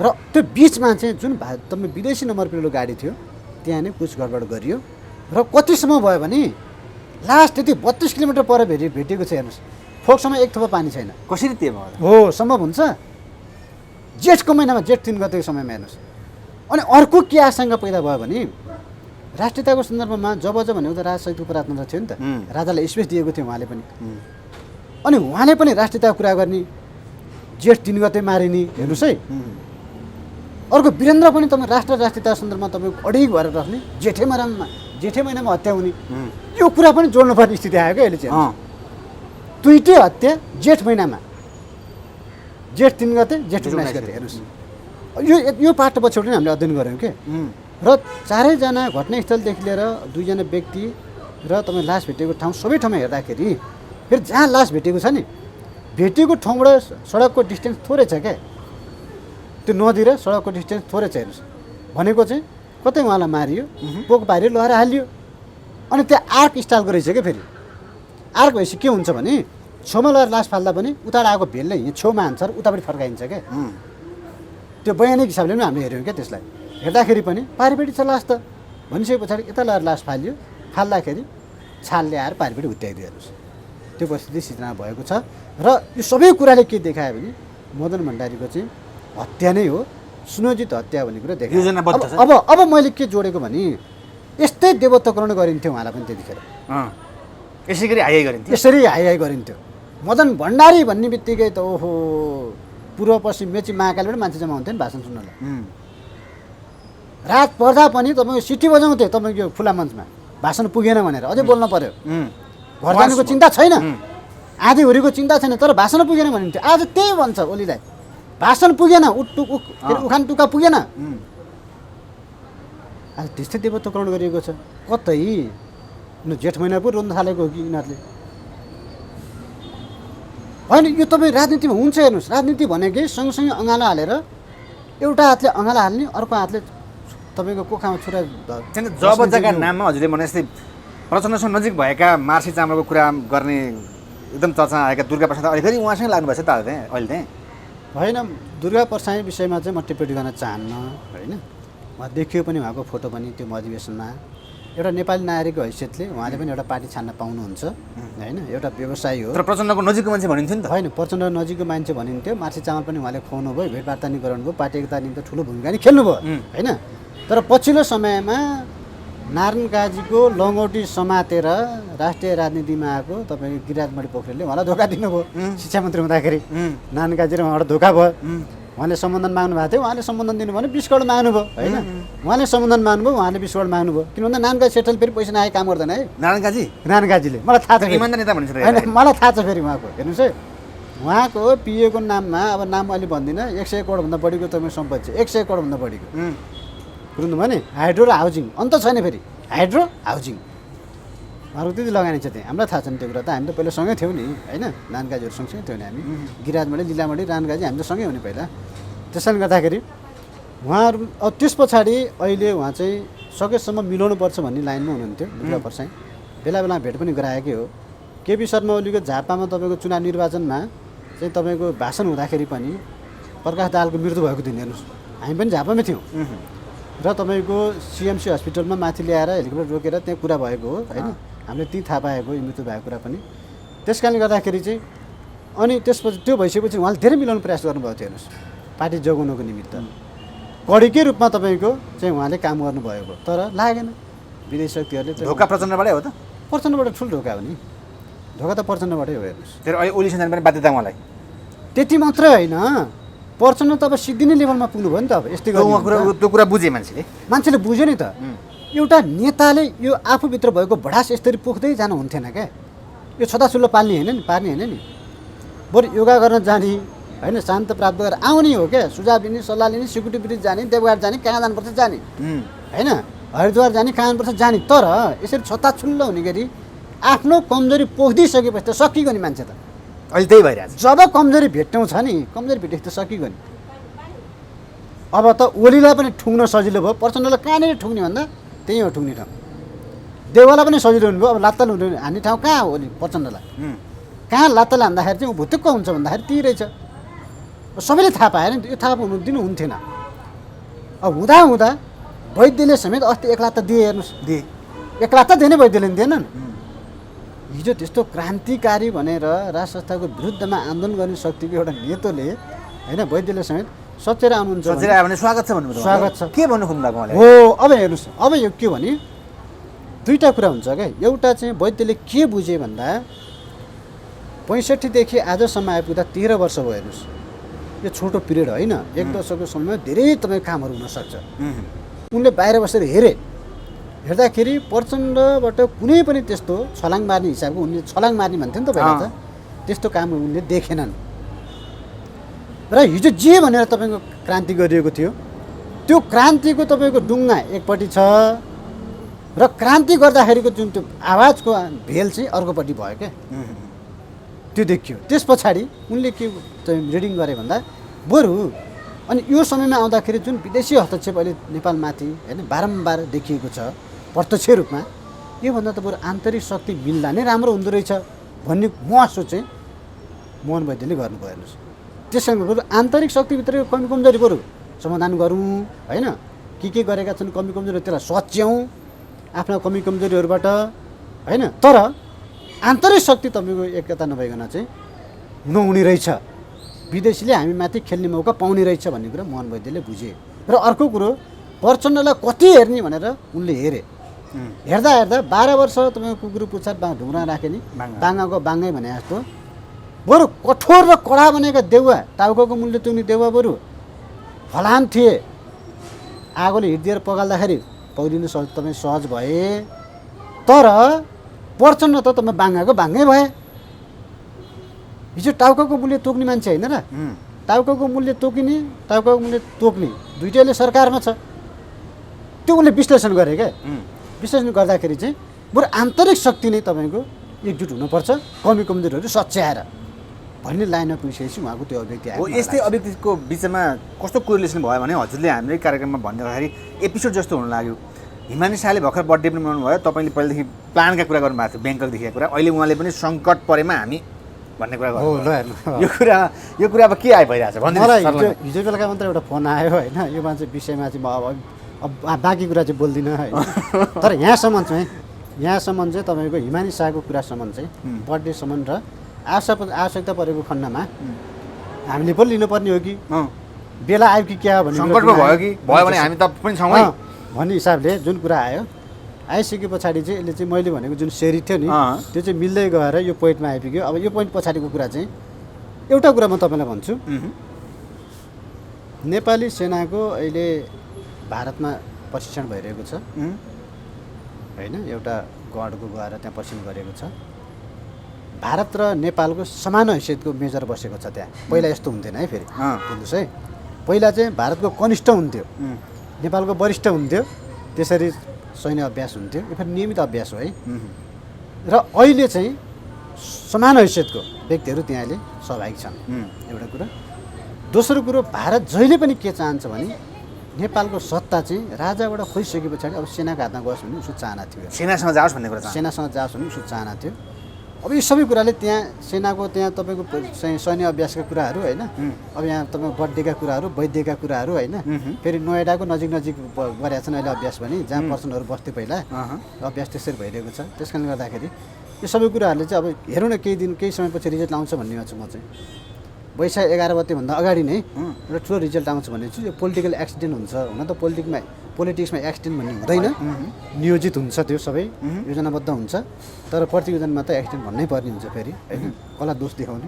र त्यो बिचमा चाहिँ जुन तपाईँ विदेशी नम्बर प्लेटको गाडी थियो त्यहाँ नै कुछ गडबड गरियो। र कतिसम्म भयो भने लास्ट त्यति 32 किलोमिटर पर भेटिएको छ। हेर्नुहोस्, फोकसम्म एक थोपा पानी छैन। कसरी त्यो भयो? हो, सम्भव हुन्छ? जेठको महिनामा, जेठ 3 गतेको समयमा हेर्नुहोस्। अनि अर्को के आशंका पैदा भयो भने राष्ट्रियताको सन्दर्भमा जब भनेको त राज सहितको प्रार्थना थियो नि त, राजालाई स्पेस दिएको थियो उहाँले पनि। अनि उहाँले पनि राष्ट्रियताको कुरा गर्ने, जेठ 3 गते मारिने। हेर्नुहोस् है, अर्को वीरेन्द्र पनि तपाईँ राष्ट्रियता सन्दर्भमा तपाईँको अडिग भएर बस्ने, जेठे महिनामा हत्या हुने, यो कुरा पनि जोड्नुपर्ने स्थिति आयो क्या अहिले चाहिँ। दुईटै हत्या जेठ महिनामा, जेठ 3 गते, जेठ 19 गते। हेर्नुहोस्, यो पाटो पछाडि हामीले अध्ययन गऱ्यौँ के। र चारैजना घटनास्थलदेखि लिएर 2जना व्यक्ति र तपाईँ लास भेटेको ठाउँ सबै ठाउँमा हेर्दाखेरि फेरि जहाँ लास भेटेको छ नि, भेटेको ठाउँबाट सडकको डिस्टेन्स थोरै छ क्या। त्यो नदी र सडकको डिस्टेन्स थोरै छ। हेर्नुहोस्, भनेको चाहिँ कतै उहाँलाई मारियो, पोक पारियो, लहरा हालियो। अनि त्यहाँ आर्क स्टाइलको रहेछ क्या। फेरि आर्क भएपछि के हुन्छ भने छेउमा लगेर लास फाल्दा पनि उता आएको भेलले यहाँ छेउमा हान्छ र उतापट्टि फर्काइन्छ क्या। त्यो वैज्ञानिक हिसाबले पनि हामीले हेऱ्यौँ क्या। त्यसलाई हेर्दाखेरि पनि पारिपट्टि छ लास त भनिसके पछाडि यता लगेर लास फालियो, फाल्दाखेरि छाल ल्याएर पारिपट्टि हुत्याइदियो। हेर्नुहोस्, त्यो परिस्थिति सिर्जना भएको छ। र यो सबै कुराले के देखायो भने मदन भण्डारीको चाहिँ हत्या नै हो, सुनियोजित हत्या भन्ने कुरा देखायो। अब मैले के जोडेको भने यस्तै देवत्वकरण गरिन्थ्यो उहाँलाई पनि त्यतिखेर। यसरी हाई गरिन्थ्यो। मदन भण्डारी भन्ने बित्तिकै त ओहो, पूर्व पश्चिम मेची महाकालबाट मान्छे जम्मा हुन्थ्यो नि भाषण सुन्नलाई। रात पर्दा पनि तपाईँको सिटी बजाउँथे तपाईँको खुला मञ्चमा, भाषण पुगेन भनेर अझै बोल्न पर्यो। घर जानुको चिन्ता छैन, आधी हुरीको चिन्ता छैन, तर भाषण पुगेन भनिन्थ्यो। आज त्यही भन्छ ओलीलाई, भाषण पुगेन, उखान टुक्का पुगेन। आज त्यस्तै देवत्वकरण गरिएको छ। कतै जेठ महिना पो रोज्न थालेको हो कि यिनीहरूले? होइन, यो तपाईँ राजनीतिमा हुन्छ। हेर्नुहोस्, राजनीति भनेकै सँगसँगै अँगालो हालेर एउटा हातले अँगालो हाल्ने, अर्को हातले तपाईँको कोखामा छुरा। जब जग्गा नाममा हजुरले भने जस्तै प्रचण्डसँग नजिक भएका मार्सी चामलको कुरा गर्ने एकदम चर्चा आएका दुर्गा प्रसाद अहिले फेरि उहाँसँग लाग्नुभएछ त अहिले चाहिँ? होइन, दुर्गा प्रसाद विषयमा चाहिँ म टिप्पणी गर्न चाहन्न। होइन, उहाँ देखियो पनि, उहाँको फोटो पनि त्यो अधिवेशनमा। एउटा नेपाली नागरिकको हैसियतले उहाँले पनि एउटा पार्टी छान्न पाउनुहुन्छ होइन, एउटा व्यवसायी हो। तर प्रचण्डको नजिकको मान्छे भनिन्थ्यो नि त? होइन, प्रचण्ड नजिकको मान्छे भनिन्थ्यो। मार्सी चामल पनि उहाँले खुवाउनु भयो, भेटवार्ता नि गराउनुभयो, पार्टी एकता निम्ति ठुलो भूमिका नि खेल्नुभयो होइन। तर पछिल्लो समयमा नारायण काजीको लङ्गोटी समातेर राष्ट्रिय राजनीतिमा आएको तपाईँको गिरिराजमणि पोखरेलले उहाँलाई धोका दिनुभयो। शिक्षा मन्त्री हुँदाखेरि नारायण काजी र उहाँबाट धोका भयो। उहाँले सम्बन्धन माग्नु भएको थियो, उहाँले सम्बन्धन दिनुभयो भने 20 करोड माग्नुभयो होइन। उहाँले सम्बन्धन माग्नुभयो, उहाँले 20 करोड माग्नुभयो। किन भन्दा नारायण काजी सेटल फेरि पैसा नआए काम गर्दैन है नारायण काजीले। मलाई थाहा छ, होइन मलाई थाहा छ। फेरि उहाँको हेर्नुहोस् है, उहाँको पिएको नाममा, अब नाम अहिले भन्दिनँ, 100 करोडभन्दा बढीको तपाईँ सम्पत्ति छ, 100 करोडभन्दा बढीको। बुझ्नुभयो भने हाइड्रो र हाउजिङ अन्त छैन। फेरि हाइड्रो हाउजिङ उहाँहरूको त्यति लगानी छ त्यहाँ। हामीलाई थाहा छ नि त्यो कुरा त, हामी त पहिला सँगै थियौँ नि होइन। नारायण काजीहरू सँगसँगै थियौँ नि हामी, गिरिराजमणि, लीलामणि, नारायण काजी हामी त सँगै हुने पहिला। त्यसैले गर्दाखेरि उहाँहरू त्यस पछाडि अहिले उहाँ चाहिँ सकेसम्म मिलाउनुपर्छ भन्ने लाइनमा हुनुहुन्थ्यो दुर्गा प्रसाई। बेला बेला भेट पनि गराएकै हो। केपी शर्मा ओलीको झापामा तपाईँको चुनाव निर्वाचनमा चाहिँ तपाईँको भाषण हुँदाखेरि पनि प्रकाश दाहालको मृत्यु भएको थियो। हेर्नुहोस्, हामी पनि झापामै थियौँ र तपाईँको सिएमसी हस्पिटलमा माथि ल्याएर हेलिकप्टर रोकेर त्यहाँ कुरा भएको हो होइन। हामीले त्यहीँ थाहा पाएको यो मृत्यु भएको कुरा पनि। त्यस कारणले गर्दाखेरि चाहिँ अनि त्यसपछि त्यो भइसकेपछि उहाँले धेरै मिलाउनु प्रयास गर्नुभएको थियो। हेर्नुहोस्, पार्टी जोगाउनको निमित्त कडीकै रूपमा तपाईँको चाहिँ उहाँले काम गर्नुभएको तर लागेन विदेशी शक्तिहरूले ढोका प्रचण्डबाटै हो त प्रचण्डबाट ठुलो ढोका हो नि ढोका त प्रचण्डबाटै हो हेर्नुहोस् तर अहिले ओलीसँग जानु पनि बाध्यता मलाई त्यति मात्रै होइन प्रचण्ड त अब सिद्धिने लेभलमा पुग्नुभयो नि त अब यस्तै त्यो कुरा बुझे मान्छेले बुझ्यो नि त एउटा नेताले यो आफूभित्र भएको भडास यसरी पोख्दै जानु हुन्थेन क्या यो छताछुल्लो पार्ने होइन नि बरु योगा गर्न जाने होइन शान्त प्राप्त गरेर आउने हो क्या सुझाव लिने सल्लाह लिने सिक्युरिटी ब्रिज जाने देवघाट जाने कहाँ जानुपर्छ जाने होइन हरिद्वार जाने कहाँ जानुपर्छ जाने तर यसरी छताछुल्लो हुने गरी आफ्नो कमजोरी पोखिदिइसकेपछि त सकिगयो नि मान्छे त अहिले त्यही भइरहेछ जब कमजोरी भेट्टाउँछ नि कमजोरी भेटेपछि त सकिगयो नि अब त ओलीलाई पनि ठुङ्न सजिलो भयो प्रचण्डलाई कहाँनिर ठुङ्ने भन्दा त्यही हो ठुङ्ने ठाउँ देवालाई पनि सजिलो हुनुभयो अब लात्ताल हान्ने ठाउँ कहाँ हो ओली प्रचण्डलाई कहाँ लात्ताल हान्दाखेरि चाहिँ ऊ भुत्तुक्क हुन्छ भन्दाखेरि ती रहेछ सबैले थाहा पाएन नि यो थाहा दिनु हुन्थेन अब हुँदा वैद्यले समेत अस्ति 1 लाख त दिए हेर्नुहोस् 1 लाख त दिने वैद्यले दिएनन् हिजो त्यस्तो क्रान्तिकारी भनेर राज संस्थाको विरुद्धमा आन्दोलन गर्ने शक्तिको एउटा नेतोले होइन वैद्यले समेत सचेर आउनुहुन्छ स्वागत छ भन्नु स्वागत छ के भन्नु खोज्नुभएको हो अब हेर्नुहोस् अब यो के भने दुईवटा कुरा हुन्छ क्या एउटा चाहिँ वैद्यले के बुझे भन्दा 65 देखि आजसम्म आइपुग्दा 13 वर्ष भयो हेर्नुहोस् यो छोटो पिरियड होइन 1 दशकको समयमा धेरै तपाईँ कामहरू हुनसक्छ उनले बाहिर बसेर हेर्दाखेरि प्रचण्डबाट कुनै पनि त्यस्तो छलाङ मार्ने हिसाबको उनले छलाङ मार्ने भन्थ्यो नि त पहिला त त्यस्तो काम उनले देखेनन् र हिजो जे भनेर तपाईँको क्रान्ति गरिएको थियो त्यो क्रान्तिको तपाईँको डुङ्गा एकपट्टि छ र क्रान्ति गर्दाखेरिको जुन त्यो आवाजको भेल चाहिँ अर्कोपट्टि भयो क्या त्यो देखियो त्यस पछाडि उनले के रिडिङ गरे भन्दा बरु अनि यो समयमा आउँदाखेरि जुन विदेशी हस्तक्षेप अहिले नेपालमाथि होइन बारम्बार देखिएको छ प्रत्यक्ष रूपमा योभन्दा त बरु आन्तरिक शक्ति मिल्दा नै राम्रो हुँदो रहेछ भन्ने महसुस चाहिँ मोहन वैद्यले गर्नुभयो हेर्नुहोस् त्यससँग बरु आन्तरिक शक्तिभित्रको कमी कमजोरी बरु समाधान गरौँ होइन के गरेका छन् कमी कमजोरी त्यसलाई सच्याउँ आफ्ना कमी कमजोरीहरूबाट होइन तर आन्तरिक शक्ति तपाईँको एकता नभइकन चाहिँ नहुने रहेछ विदेशीले हामीमाथि खेल्ने मौका पाउने रहेछ भन्ने कुरा मोहन वैद्यले बुझे र अर्को कुरो प्रचण्डलाई कति हेर्ने भनेर उनले हेर्दा 12 वर्ष तपाईँको कुकुर पुच्छर ढुङ्ग्रा राखे नि बाङ्गाको बाङ्गै भने जस्तो बरु कठोर र कडा बनेका देउवा टाउको मूल्य तुग्ने देउवा बरु फलाम थिए आगोले हिँडिदिएर पगाल्दाखेरि पौडिनु तपाईँ सहज भए तर प्रचण्ड त तपाईँ बाङ्गाको बाङ्गै भए हिजो टाउको मूल्य तोक्ने मान्छे होइन र टाउको मूल्य तोकिने टाउको मूल्य तोक्ने दुइटैले सरकारमा छ त्यो उनले विश्लेषण गरे क्या विश्लेषण गर्दाखेरि चाहिँ बरु आन्तरिक शक्ति नै तपाईँको एकजुट हुनुपर्छ कमी कमजोरीहरू सच्याएर भन्ने लाइनमा पुगिसकेपछि उहाँको त्यो अभिव्यक्ति आयो यस्तै अभिव्यक्तिको बिचमा कस्तो कोरिलेसन भयो भने हजुरले हाम्रै कार्यक्रममा भन्दाखेरि एपिसोड जस्तो हुन लाग्यो हिमानी शाहले भर्खर बर्थडे पनि मनाउनु भयो तपाईँले पहिलेदेखि प्लानका कुरा गर्नुभएको थियो ब्याङ्कक देखेको कुरा अहिले उहाँले पनि सङ्कट परेमा हामी भन्ने कुरा गर्नु यो कुरा अब के भइरहेछ मलाई हिजो बेलुका मात्र एउटा फोन आयो होइन यो मान्छे विषयमा चाहिँ म अब बाँकी कुरा चाहिँ बोल्दिनँ होइन तर यहाँसम्म चाहिँ तपाईँको हिमानी शाहको कुरासम्म चाहिँ बर्थडेसम्म र आवश्यकता परेको खण्डमा हामीले पनि लिनुपर्ने हो कि बेला आयो कि क्या भन्ने सङ्कटमा भयो भने हामी त पनि छौँ भन्ने हिसाबले जुन कुरा आयो आइसके पछाडि चाहिँ यसले चाहिँ मैले भनेको जुन सेरी थियो नि त्यो चाहिँ मिल्दै गएर यो पोइन्टमा आइपुग्यो अब यो पोइन्ट पछाडिको कुरा चाहिँ एउटा कुरा म तपाईँलाई भन्छु नेपाली सेनाको अहिले भारतमा प्रशिक्षण भइरहेको छ होइन एउटा गढको गएर त्यहाँ प्रशिक्षण गरेको छ भारत र नेपालको समान हैसियतको मेजर बसेको छ त्यहाँ पहिला यस्तो हुन्थेन है फेरि बुझ्नुहोस् है पहिला चाहिँ भारतको कनिष्ठ हुन्थ्यो नेपालको वरिष्ठ हुन्थ्यो त्यसरी सैन्य अभ्यास हुन्थ्यो यो फेरि नियमित अभ्यास हो है र अहिले चाहिँ समान हैसियतको व्यक्तिहरू त्यहाँ अहिले सहभागी छन् एउटा कुरा दोस्रो कुरो भारत जहिले पनि के चाहन्छ भने नेपालको सत्ता चाहिँ राजाबाट खोइसके पछाडि अब सेनाको हातमा गयोस् भन्ने उसको चाहना थियो सेनासँग जाओस् भन्ने कुरा सेनासँग जाओस् भन्ने उसको चाहना थियो अब यो सबै कुराले त्यहाँ सेनाको त्यहाँ तपाईँको सैन्य अभ्यासका कुराहरू होइन अब यहाँ तपाईँको बर्थडेका कुराहरू वैद्यका कुराहरू होइन फेरि नोएडाको नजिक गरेका छन् अहिले अभ्यास भने जहाँ पर्सनहरू बस्थ्यो पहिला अभ्यास त्यसरी भइरहेको छ त्यस कारणले गर्दाखेरि यो सबै कुराहरूले चाहिँ अब हेरौँ न केही समयपछि रिजल्ट आउँछ भन्नेमा छु म चाहिँ वैशाख 11 गतेभन्दा अगाडि नै एउटा ठुलो रिजल्ट आउँछ भने चाहिँ यो पोलिटिकल एक्सिडेन्ट हुन्छ। हुन त पोलिटिक्समा एक्सिडेन्ट भन्ने हुँदैन, नियोजित हुन्छ, त्यो सबै योजनाबद्ध हुन्छ। तर प्रतियोजनमा त एक्सिडेन्ट भन्नै पर्ने हुन्छ फेरि होइन। कसलाई दोष देखाउने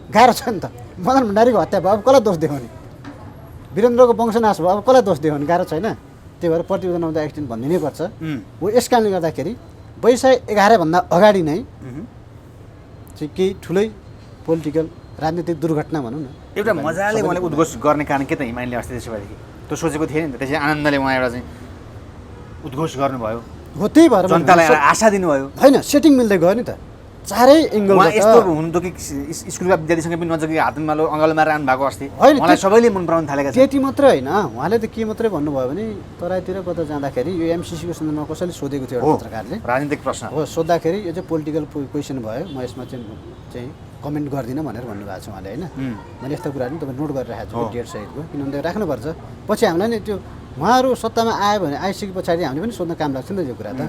गाह्रो छ नि त। मदन भण्डारीको हत्या भयो, अब कसलाई दोष देखाउने? वीरेन्द्रको वंशनाश भयो, अब कसलाई दोष देखाउने? गाह्रो छैन। त्यही भएर प्रतियोजनमा त एक्सिडेन्ट भनिदिनै पर्छ। हो यस कारणले गर्दाखेरि वैशाख 11 भन्दा अगाडि नै चाहिँ केही ठुलै पोलिटिकल राजनीतिक दुर्घटना भनौँ न एउटा मजाले उहाँले उद्घोष गर्ने कारण के त हिमालयले अस्ति त्यसो भएदेखि त्यो सोचेको थिएन नि त। त्यसै आनन्दले उहाँ एउटा चाहिँ उद्घोष गर्नुभयो, हो। त्यही भएर जनतालाई आशा दिनुभयो। होइन, सेटिङ मिल्दै गयो नि त चारै एङ्गलबाट। यस्तो हुनु त कि स्कुलका विद्यार्थीसँग पनि नजिकै हातमा अङ्गालो मारेर आउनु भएको अस्ति होइन, मलाई सबैले मन पराउन थालेका छन्। त्यति मात्रै होइन, उहाँले त के मात्रै भन्नुभयो भने तराईतिर कता जाँदाखेरि यो एमसिसीको सन्दर्भमा कसैले सोधेको थियो एउटा पत्रकारले, राजनीतिक प्रश्न हो, सोद्धाखेरि यो चाहिँ पोलिटिकल क्वेसन भयो, म यसमा चाहिँ कमेन्ट गर्दिनँ भनेर भन्नुभएको छ उहाँले होइन। मैले यस्तो कुराहरू पनि तपाईँ नोट गरिरहेको छु डेट सहितको, किनभने राख्नुपर्छ। पछि हामीलाई नि त्यो उहाँहरू सत्तामा आयो भने आइसके पछाडि हामीले पनि सोध्न काम लाग्छ नि त त्यो कुरा त।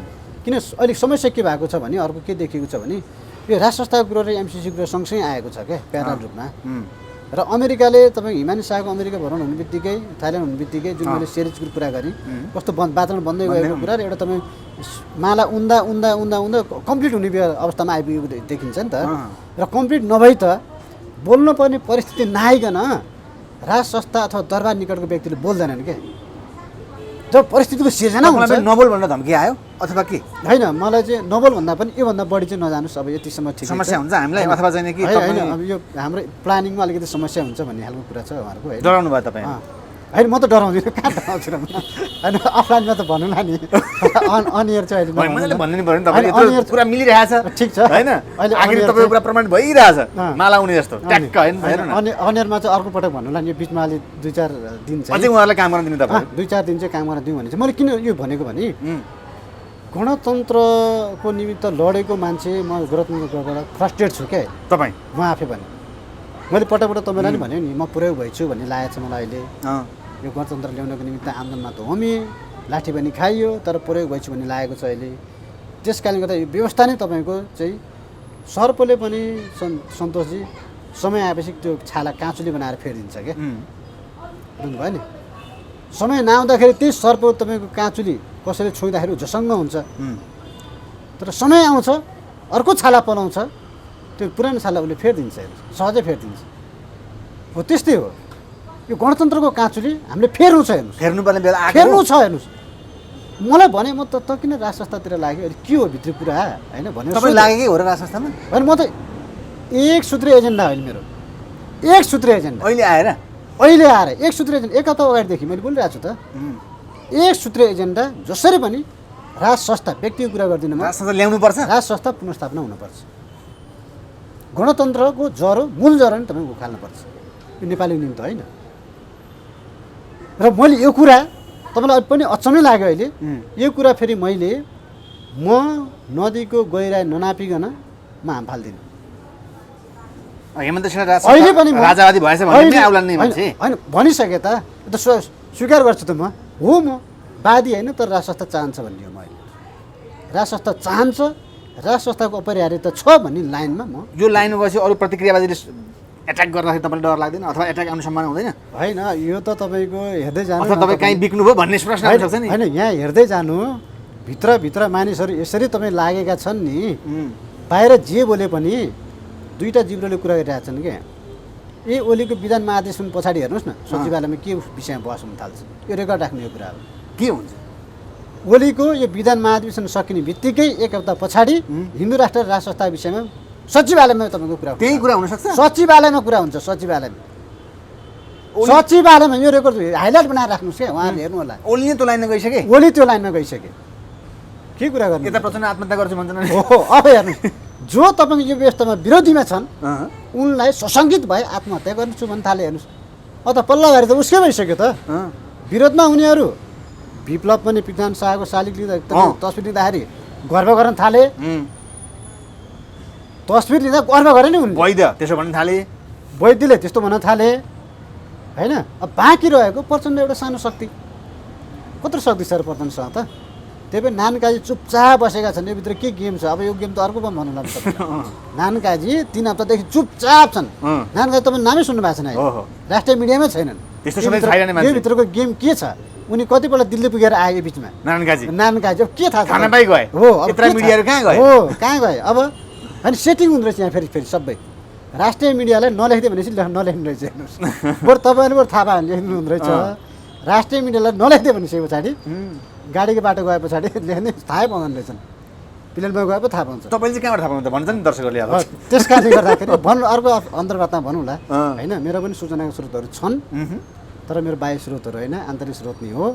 किन अलिक समस्या के भएको छ भने अर्को के देखिएको छ भने यो राज संस्थाको कुरो र एमसिसी कुरो सँगसँगै आएको छ क्या प्यारल रूपमा। र अमेरिकाले तपाईँ हिमानी शाहको अमेरिका भ्रमण हुने बित्तिकै, थाइल्यान्ड हुने बित्तिकै जुन मैले सिरिजको कुरा गरेँ, कस्तो वातावरण बन्दै गएको कुरा र एउटा तपाईँ माला उन्दा उन्दा उन्दा उन्दा कम्प्लिट हुने अवस्थामा आइपुगेको देखिन्छ नि त। र कम्प्लिट नभई त बोल्नुपर्ने परिस्थिति नआइकन राज संस्था अथवा दरबार निकटको व्यक्तिले बोल्दैनन् क्या। जब परिस्थितिको सिर्जना हुन्छ नबोल भनेर धम्की आयो अथवा के होइन, मलाई चाहिँ नोबल भन्दा पनि योभन्दा बढी चाहिँ नजानुहोस्, अब यतिसम्म ठिक समस्या हुन्छ हामीलाई अथवा चाहिँ कि होइन, अब यो हाम्रो प्लानिङमा अलिकति समस्या हुन्छ भन्ने खालको कुरा छ उहाँहरूको होइन। डराउनु भयो तपाईँ? होइन, म त डराउँदिनँ, कहाँ डराउँछु र म। होइन, अफलाइनमा त भन्नु न नि, अनियर चाहिँ अहिले मैले भन्नु नि पर्यो नि, तपाईँले कुरा मिलिरहेछ, ठिक छ होइन? आखिर तपाईँको कुरा प्रमाणित भइरहेछ, माला उनी जस्तो ट्याक्क होइन। अनियरमा चाहिँ अर्को पटक भन्नुला नि, यो बिचमा अलि 2-4 दिन चाहिँ अझै उहाँहरूलाई काम गर्न दिनु तपाईँ 2-4 दिन चाहिँ काम गर्न दिउँ भने चाहिँ मैले किन यो भनेको भने गणतन्त्रको निमित्त लडेको मान्छे म गणतन्त्रबाट फ्रस्ट्रेट छु क्या तपाईँ। म आफै भने मैले पटक तपाईँलाई नि भनेँ नि, म प्रयोग भइछु भन्ने लागेको छ मलाई अहिले। यो गणतन्त्र ल्याउनको निमित्त आन्दोलनमा त होमी लाठी पनि खाइयो, तर प्रयोग भइछु भन्ने लागेको छ अहिले। त्यस कारणले गर्दा यो व्यवस्था नै तपाईँको चाहिँ सर्पले पनि सन्तोषजी समय आएपछि त्यो छाला काँचुली बनाएर फेरिदिन्छ क्या, बुझ्नुभयो नि। समय नआउँदाखेरि त्यही सर्प तपाईँको काँचुली कसैले छोइँदाखेरि झसङ्ग हुन्छ, तर समय आउँछ अर्को छाला पलाउँछ, त्यो पुरानो छाला उसले फेरिदिन्छ, सहजै फेरिदिन्छ। हो त्यस्तै हो यो गणतन्त्रको काँचुली हामीले फेर्नु छ, हेर्नुहोस् फेर्नुपर्ने बेला फेर्नु छ। हेर्नुहोस् मलाई भने म त किन राज संस्थातिर लाग्यो, अहिले के हो भित्री कुरा होइन भने तपाईँ लागेकै हो र राज संस्थामा? होइन, म त एक सूत्रे एजेन्डा होइन मेरो, एक सूत्रे एजेन्डा अहिले आएर एक सूत्रे एजेन्डा 1 हप्ता अगाडिदेखि मैले बोलिरहेको छु त। एक सूत्रे एजेन्डा जसरी पनि राज संस्था व्यक्तिको कुरा गर्दिनँ म, राज संस्था ल्याउनुपर्छ, राज संस्था पुनर्स्थापना हुनुपर्छ। गणतन्त्रको जरो मूल जरो नि तपाईँ उखाल्नुपर्छ, यो नेपाली निम्ति होइन। र मैले यो कुरा तपाईँलाई पनि अचम्मै लाग्यो अहिले, यो कुरा फेरि मैले म नदीको गहिराई ननापिकन म हाम फाल्दिनँ। हेमन्त सिन्हा अहिले पनि राजावादी भएछ भने आउलान् नि मान्छे होइन भनिसकेँ त, त स्वीकार गर्छु त म, हो म वादी होइन, तर राज संस्था चाहन्छ भन्ने हो। मैले राज संस्था चाहन्छ, राज संस्थाको अपरिहार्यता छ भन्ने लाइनमा म यो लाइनमा गएपछि अरू प्रतिक्रियावादीले एट्याक गर्दाखेरि तपाईँलाई डर लाग्दैन अथवा एट्याक आउनु सम्भावना हुँदैन? होइन, यो त तपाईँको हेर्दै जानु, अथवा तपाईँ कहीँ बिक्नुभयो भन्ने प्रश्न आउन सक्छ नि। होइन, यहाँ हेर्दै जानु, भित्र मानिसहरू यसरी तपाईँ लागेका छन् नि, बाहिर जे बोले पनि दुईवटा जिब्रोले कुरा गरिरहेछन् क्या। ए ओलीको विधान महादेश पछाडि हेर्नुहोस् न सचिवालयमा के विषयमा बहस हुन थाल्छ, यो रेकर्ड राख्ने यो कुरा हो। के हुन्छ ओलीको यो विधान महाधिवेशन सकिने बित्तिकै 1 हप्ता पछाडि हिन्दू राष्ट्र राज संस्था विषयमा सचिवालयमा तपाईँको कुरा, त्यही कुरा हुनसक्छ, सचिवालयमा कुरा हुन्छ, सचिवालयमा यो रेकर्ड हाइलाइट बनाएर राख्नुहोस् क्या, उहाँहरूले हेर्नु होला। ओली नै त्यो लाइनमा गइसके, ओली त्यो लाइनमा गइसके, के कुरा गर्नु? यता प्रचण्ड आत्महत्या गर्छु भन्छन् नि। हो अब हेर्नुहोस्, जो तपाईँको यो व्यवस्थामा विरोधीमा छन् उनलाई सशङ्कित भए आत्महत्या गर्छु भन्न थाले। हेर्नुहोस् त पल्लाबारी त उसकै भइसक्यो त, विरोधमा हुनेहरू विप्लव पनि पृथ्वीनारायण शाहको शालिग लिँदा तस्बिर लिँदाखेरि गर्व गर्न थाले, तस्बिर लिँदा गर्व गरे नि उनले, वैद्य त्यसो भन्न थाले, वैद्यले त्यस्तो भन्न थाले होइन। अब बाँकी रहेको प्रचण्ड एउटा सानो शक्ति, कत्रो शक्ति छ र प्रचण्डसँग त त्यही पनि नानकाजी चुपचाप बसेका छन् यो भित्र के गेम छ अब यो गेम त अर्को पनि भन्नु लाग्छ नानकाजी 3 हप्तादेखि चुपचाप छन् नानकाजी तपाईँ नामै सुन्नु भएको छैन ओहो राष्ट्रिय मिडियामै छैनन् त्यस्तो सबै छैन नि यो मान्छे भित्रको गेम के छ उनी कतिपल्ट दिल्ली पुगेर आए यो बिचमा नानकाजी नानकाजी अब के थाहा छ खाना पाइ गए हो अब यत्रा के छ? मिडियाहरू कहाँ गए हो कहाँ गए अब होइन सेटिङ हुँदो रहेछ यहाँ फेरि फेरि सबै राष्ट्रिय मिडियालाई नलेखिदियो भनेपछि नलेख्नु रहेछ हेर्नुहोस् बरु तपाईँले बरु थाहा भयो भने लेख्नु हुँदो रहेछ राष्ट्रिय मिडियालाई नलेखिदियो भनेपछि पछाडि गाडीको बाटो गए पछाडि लेख्ने थाहै पाउँदैन रहेछन् प्लेनमा गए पो थाहा पाउँछ तपाईँले चाहिँ कहाँबाट थाहा पाउनु त भन्छ नि दर्शकहरूले अब त्यस कारणले गर्दाखेरि भन्नु अर्को अन्तर्वार्तामा भनौँला होइन मेरो पनि सूचनाको स्रोतहरू छन् तर मेरो बाह्य स्रोतहरू होइन आन्तरिक स्रोत नै हो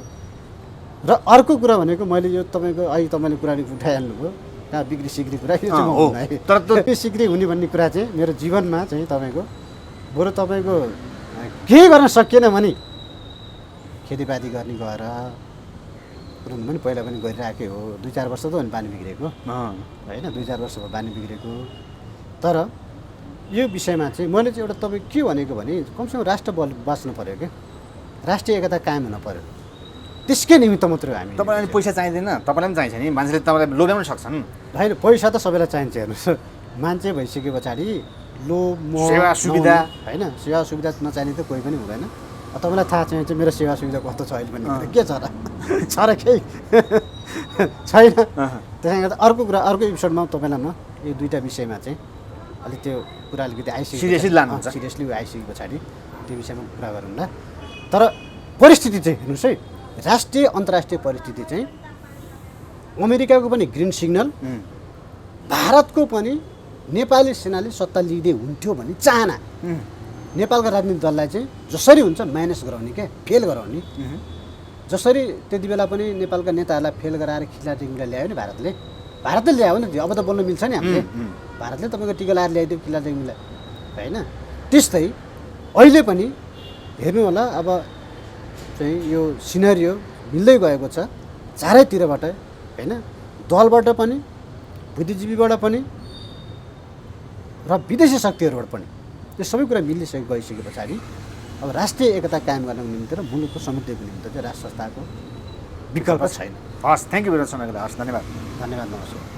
र अर्को कुरा भनेको मैले यो तपाईँको अहिले तपाईँले कुरा उठाइहाल्नुभयो कहाँ बिक्री सिक्री कुरा यो चाहिँ म हो। हुन्न है। तर त्यो- यो सिक्री हुने भन्ने कुरा चाहिँ मेरो जीवनमा चाहिँ तपाईँको बरु तपाईँको केही गर्न सकिएन भने खेतीपाती गर्ने गएर पुऱ्याउनु पनि पहिला पनि गरिरहेकै हो 2-4 वर्ष त हो नि बानी बिग्रेको होइन 2-4 वर्ष भयो बानी बिग्रेको तर यो विषयमा चाहिँ मैले चाहिँ एउटा तपाईँ के भनेको भने कमसेकम राष्ट्र बल बाँच्नु पऱ्यो क्या राष्ट्रिय एकता कायम हुन पऱ्यो त्यसकै निमित्त मात्रै हो हामी तपाईँलाई अहिले पैसा चाहिँदैन तपाईँलाई पनि चाहिन्छ नि मान्छेले तपाईँलाई लोभ्याउन सक्छन् होइन पैसा त सबैलाई चाहिन्छ हेर्नुहोस् मान्छे भइसके पछाडि लोभ मोह सेवा सुविधा। होइन सेवा सुविधा नचाहिने त कोही पनि हुँदैन तपाईँलाई थाहा चाहिन्छ मेरो सेवा सुविधा कस्तो छ अहिले पनि के छ र छ र केही छैन त्यसले गर्दा अर्को कुरा अर्को एपिसोडमा तपाईँलाई म यो दुईवटा विषयमा चाहिँ अलिक त्यो कुरा अलिकति आइसक्यो Seriously लानुहुन्छ? सिरियसली आइसके पछाडि त्यो विषयमा कुरा गरौँला तर परिस्थिति चाहिँ हेर्नुहोस् है राष्ट्रिय अन्तर्राष्ट्रिय परिस्थिति चाहिँ अमेरिकाको पनि ग्रिन सिग्नल भारतको पनि नेपाली सेनाले सत्ता लिँदै हुन्थ्यो भन्ने चाहना नेपालका राजनीतिक दललाई चाहिँ जसरी हुन्छ माइनस गराउने क्या फेल गराउने जसरी त्यति बेला पनि नेपालका नेताहरूलाई फेल गराएर खिला टिङ्गीलाई ल्यायो नि भारतले ल्यायो नि त्यो अब त बोल्न मिल्छ नि हामीले भारतले तपाईँको टिका लाएर ल्याइदियो खिला टिङ्गीलाई होइन त्यस्तै अहिले पनि हेर्नु होला अब चाहिँ यो सिनेरियो मिल्दै गएको छ चारैतिरबाट होइन दलबाट पनि बुद्धिजीवीबाट पनि र विदेशी शक्तिहरूबाट पनि यो सबै कुरा गइसके पछाडि अब राष्ट्रिय एकता कायम गर्नको निम्ति र मुलुकको समृद्धिको निम्ति चाहिँ राष्ट्र संस्थाको विकल्प छैन हस् थ्याङ्क यू भेरी मच समयको लागि हस् धन्यवाद धन्यवाद नमस्कार